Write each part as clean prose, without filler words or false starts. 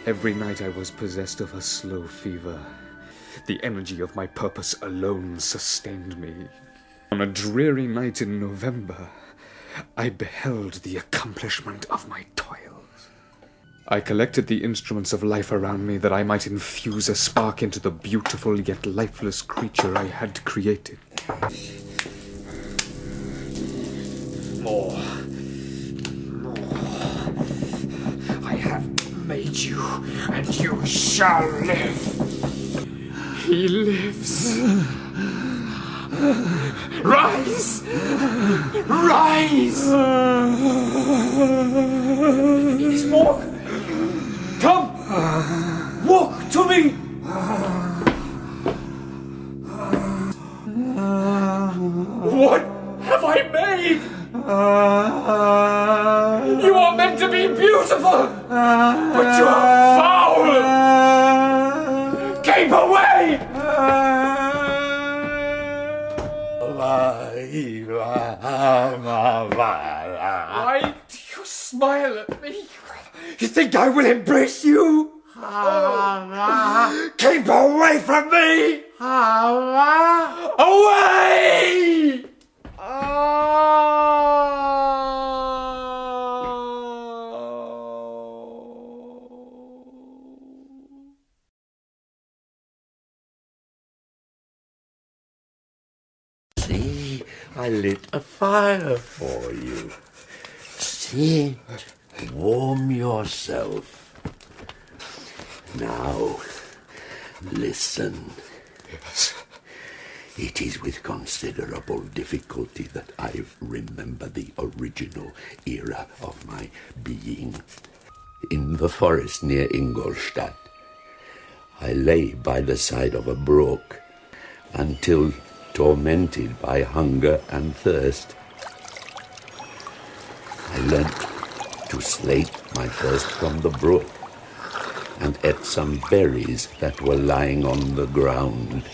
Every night I was possessed of a slow fever. The energy of my purpose alone sustained me. On a dreary night in November, I beheld the accomplishment of my toils. I collected the instruments of life around me that I might infuse a spark into the beautiful yet lifeless creature I had created. More. I have made you, and you shall live. He lives. Rise! Rise! It is more. Come! Walk to me! What have I made? You are meant to be beautiful, but you are foul! Keep away! Why do you smile at me? You think I will embrace you? Keep away from me! Away! See, I lit a fire for you. Sit, warm yourself. Now, listen. Yes. It is with considerable difficulty that I remember the original era of my being. In the forest near Ingolstadt, I lay by the side of a brook until tormented by hunger and thirst. I learnt to slake my thirst from the brook and ate some berries that were lying on the ground.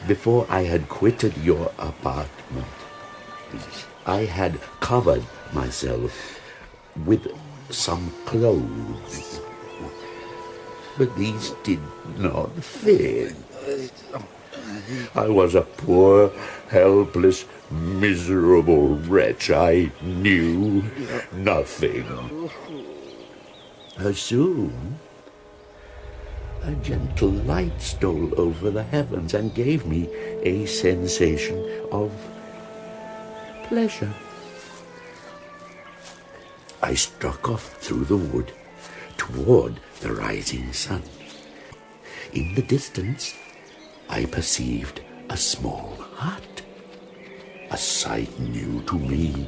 Before I had quitted your apartment, I had covered myself with some clothes, but these did not fit. I was a poor, helpless, miserable wretch. I knew nothing. Soon, a gentle light stole over the heavens and gave me a sensation of pleasure. I struck off through the wood toward the rising sun. In the distance, I perceived a small hut, a sight new to me.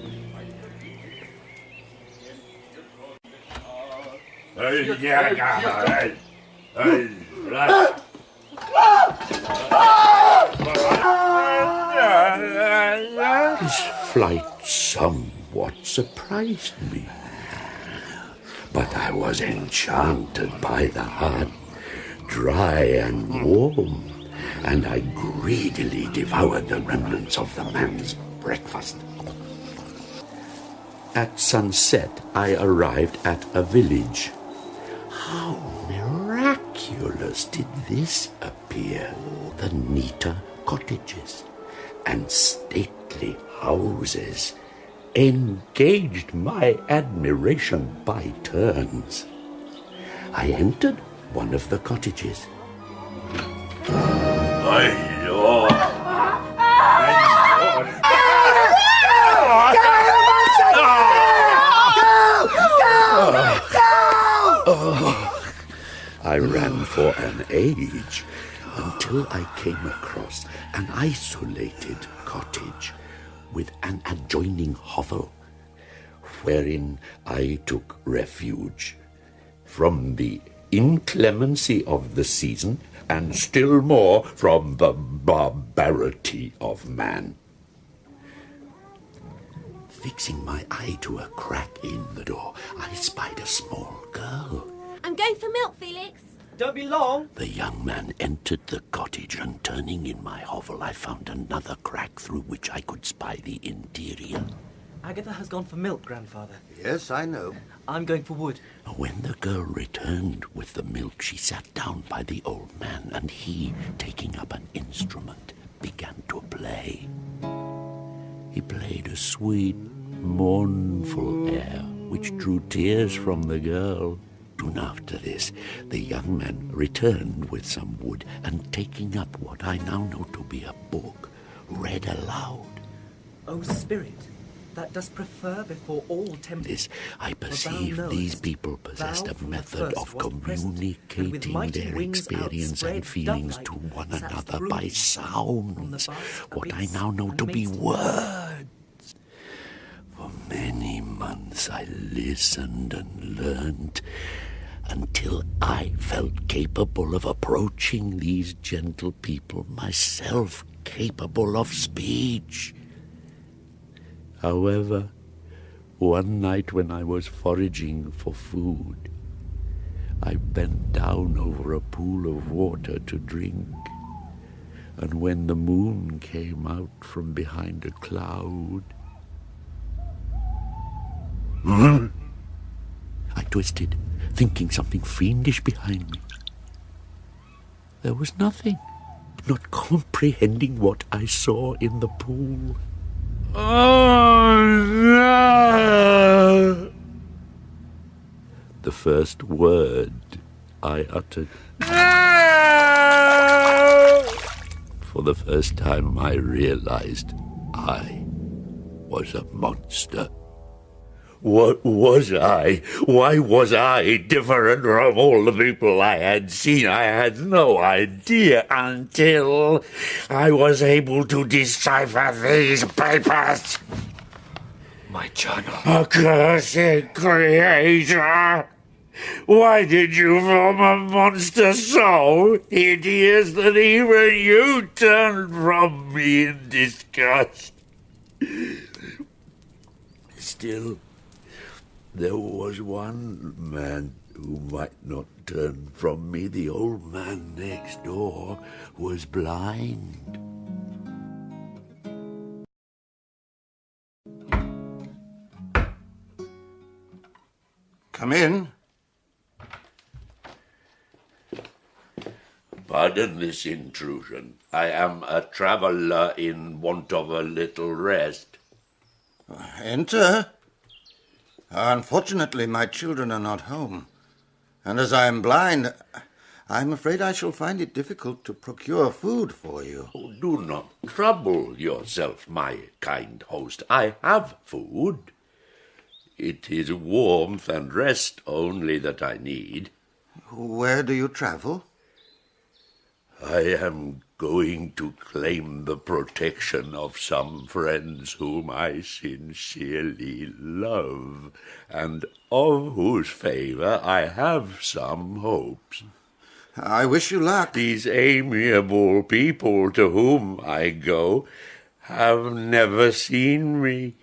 His flight somewhat surprised me, but I was enchanted by the hut, dry and warm, and I greedily devoured the remnants of the man's breakfast. At sunset, I arrived at a village. How miraculous did this appear! The neater cottages and stately houses engaged my admiration by turns. I entered one of the cottages. I ran for an age until I came across an isolated cottage with an adjoining hovel, wherein I took refuge from the inclemency of the season and still more from the barbarity of man. Fixing my eye to a crack in the door, I spied a small girl. I'm going for milk, Felix. Don't be long. The young man entered the cottage, and turning in my hovel, I found another crack through which I could spy the interior. Agatha has gone for milk, Grandfather. Yes, I know. I'm going for wood. When the girl returned with the milk, she sat down by the old man, and he, taking up an instrument, began to play. He played a sweet, mournful air, which drew tears from the girl. Soon after this, the young man returned with some wood, and taking up what I now know to be a book, read aloud. O Spirit, that dost prefer before all temptations. This, I perceive these people possessed a method of communicating their experience and feelings to one another by sounds, what I now know to be words. For many months I listened and learned, until I felt capable of approaching these gentle people, myself capable of speech. However, one night when I was foraging for food, I bent down over a pool of water to drink, and when the moon came out from behind a cloud, I twisted, thinking something fiendish behind me. There was nothing, not comprehending what I saw in the pool. Oh, no! The first word I uttered. No! For the first time I realized I was a monster. What was I? Why was I different from all the people I had seen? I had no idea until I was able to decipher these papers. My journal. Accursed creator! Why did you form a monster so hideous that even you turned from me in disgust? Still, there was one man who might not turn from me. The old man next door was blind. Come in. Pardon this intrusion. I am a traveller in want of a little rest. Enter. Unfortunately, my children are not home, and as I am blind, I'm afraid I shall find it difficult to procure food for you. Oh, do not trouble yourself, my kind host. I have food. It is warmth and rest only that I need. Where do you travel? I am going to claim the protection of some friends whom I sincerely love, and of whose favour I have some hopes. I wish you luck. These amiable people to whom I go have never seen me,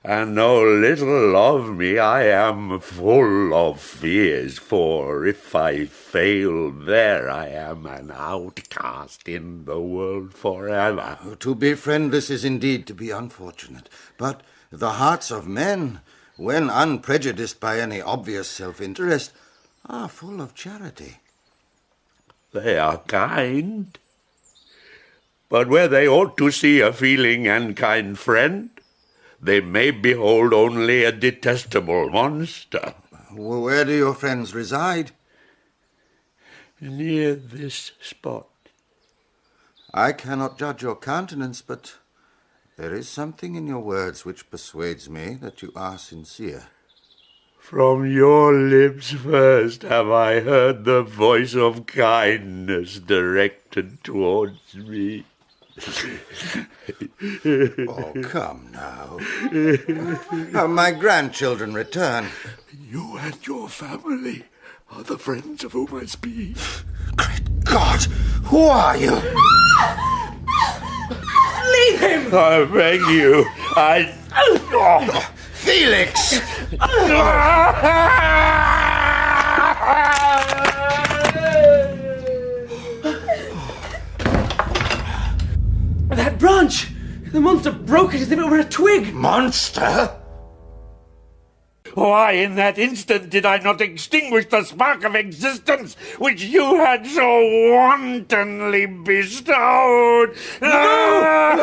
and know little of me. I am full of fears, for if I fail there, I am an outcast in the world forever. To be friendless is indeed to be unfortunate, but the hearts of men, when unprejudiced by any obvious self-interest, are full of charity. They are kind, but where they ought to see a feeling and kind friend, they may behold only a detestable monster. Where do your friends reside? Near this spot. I cannot judge your countenance, but there is something in your words which persuades me that you are sincere. From your lips first have I heard the voice of kindness directed towards me. Oh, come now. My grandchildren return. You and your family are the friends of whom I speak. Great God! Who are you? Leave him! I beg you, Felix! That branch! The monster broke it as if it were a twig. Monster? Why, in that instant, did I not extinguish the spark of existence which you had so wantonly bestowed? No!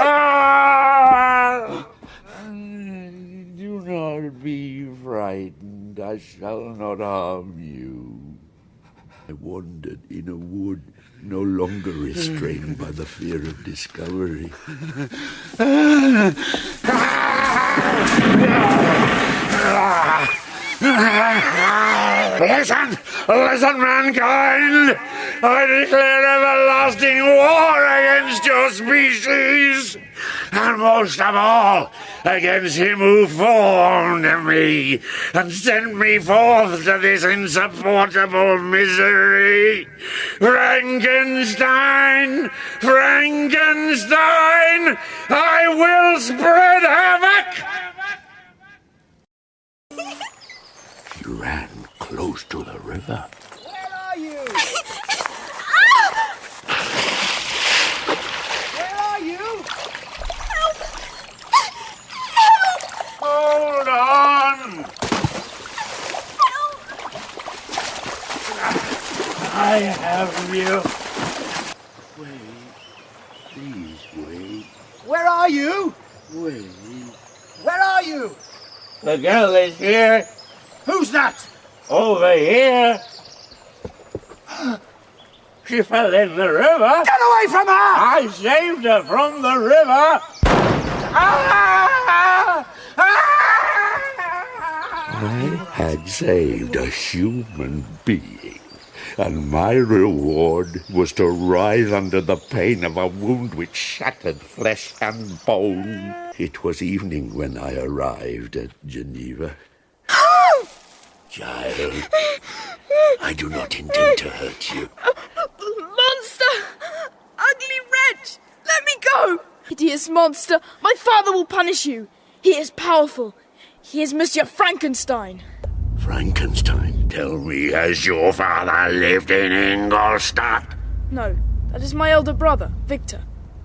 Do not be frightened. I shall not harm you. I wandered in a wood, no longer restrained by the fear of discovery. Listen, mankind! I declare everlasting war against your species, and most of all, against him who formed me and sent me forth to this insupportable misery. Frankenstein! Frankenstein! I will spread havoc! He ran close to the river. Where are you? Where are you? Hold on! I have you. Wait. Please wait. Where are you? Wait. Where are you? The girl is here. Who's that? Over here. She fell in the river. Get away from her! I saved her from the river. I had saved a human being, and my reward was to writhe under the pain of a wound which shattered flesh and bone. It was evening when I arrived at Geneva. Child, I do not intend to hurt you. Monster! Ugly wretch! Let me go! Hideous monster! My father will punish you! He is powerful. He is Monsieur Frankenstein. Frankenstein, tell me, has your father lived in Ingolstadt? No, that is my elder brother, Victor.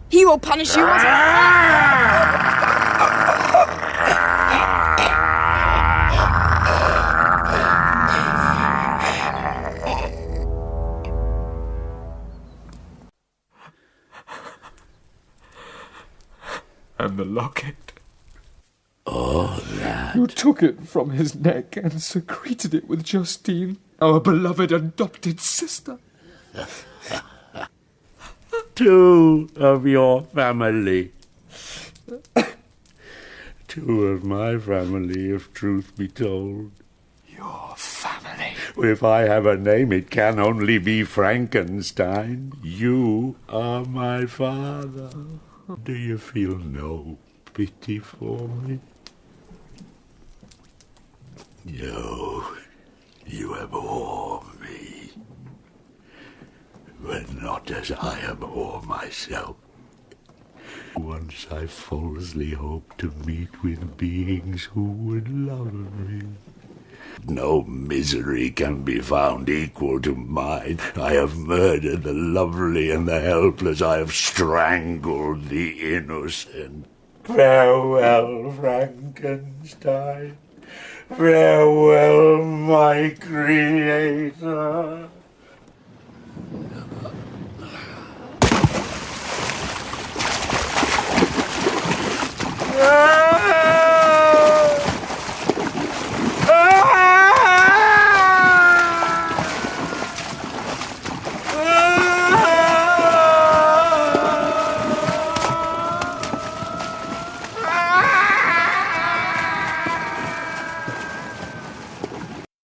He will punish you once... And the locket. Oh, that. You took it from his neck and secreted it with Justine, our beloved adopted sister. Two of your family. Two of my family, if truth be told. Your family. If I have a name, it can only be Frankenstein. You are my father. Do you feel no pity for me? No, you abhor me, but not as I abhor myself. Once I falsely hoped to meet with beings who would love me. No misery can be found equal to mine. I have murdered the lovely and the helpless. I have strangled the innocent. Farewell, Frankenstein. Farewell, my creator. Ah!